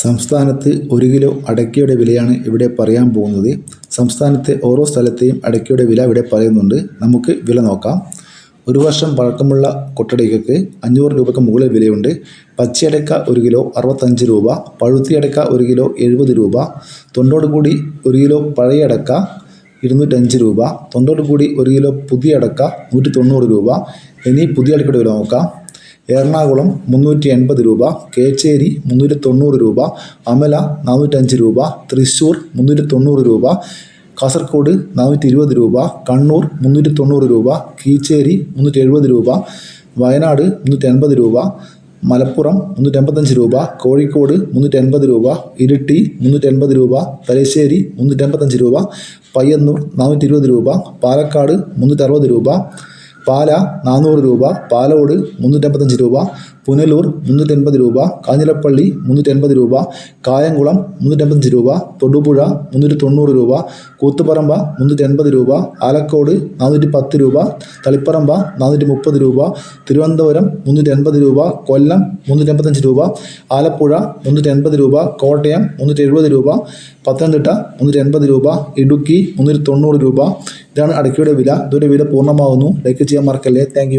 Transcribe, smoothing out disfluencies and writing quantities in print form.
സംസ്ഥാനത്ത് 1 കിലോ അടയ്ക്കയുടെ വിലയാണ് ഇവിടെ പറയാൻ പോകുന്നത്. സംസ്ഥാനത്തെ ഓരോ സ്ഥലത്തെയും അടയ്ക്കയുടെ വില ഇവിടെ പറയുന്നുണ്ട്. നമുക്ക് വില നോക്കാം. 1 വർഷം പഴക്കമുള്ള കൊട്ടടയ്ക്കയ്ക്ക് 500 രൂപയ്ക്ക് മുകളിൽ വിലയുണ്ട്. പച്ചയടയ്ക്ക 1 കിലോ 65 രൂപ, പഴുത്തിയടയ്ക്ക 1 കിലോ 70 രൂപ, തൊണ്ടോടുകൂടി 1 കിലോ പഴയ അടയ്ക്ക 205 രൂപ, തൊണ്ടോടുകൂടി 1 കിലോ പുതിയ അടയ്ക്ക 190 രൂപ. ഇനി പുതിയ അടയ്ക്കയുടെ വില നോക്കാം. എറണാകുളം 380 രൂപ, കേച്ചേരി 390 രൂപ, അമല 405 രൂപ, തൃശ്ശൂർ 390 രൂപ, കാസർഗോഡ് 420 രൂപ, കണ്ണൂർ 390 രൂപ, കീച്ചേരി 370 രൂപ, വയനാട് 380 രൂപ, മലപ്പുറം 385 രൂപ, കോഴിക്കോട് 380 രൂപ, ഇരിട്ടി 380 രൂപ, തലശ്ശേരി 385 രൂപ, പയ്യന്നൂർ 420 രൂപ, പാലക്കാട് 360 രൂപ, പാല 400 രൂപ, പാലോട് 385 രൂപ, പുനലൂർ 380 രൂപ, കാഞ്ഞിരപ്പള്ളി 380 രൂപ, കായംകുളം 385 രൂപ, തൊടുപുഴ 390 രൂപ, കൂത്തുപറമ്പ 380 രൂപ, ആലക്കോട് 410 രൂപ, തളിപ്പറമ്പ 430 രൂപ, തിരുവനന്തപുരം 380 രൂപ, കൊല്ലം 385 രൂപ, ആലപ്പുഴ 380 രൂപ, കോട്ടയം 370 രൂപ, പത്തനംതിട്ട 380 രൂപ, ഇടുക്കി 390 രൂപ. ഇതാണ് അടയ്ക്കയുടെ വില. ഇതോടെ വില പൂർണ്ണമാകുന്നു. ലൈക്ക് ചെയ്യാൻ മറക്കല്ലേ. താങ്ക്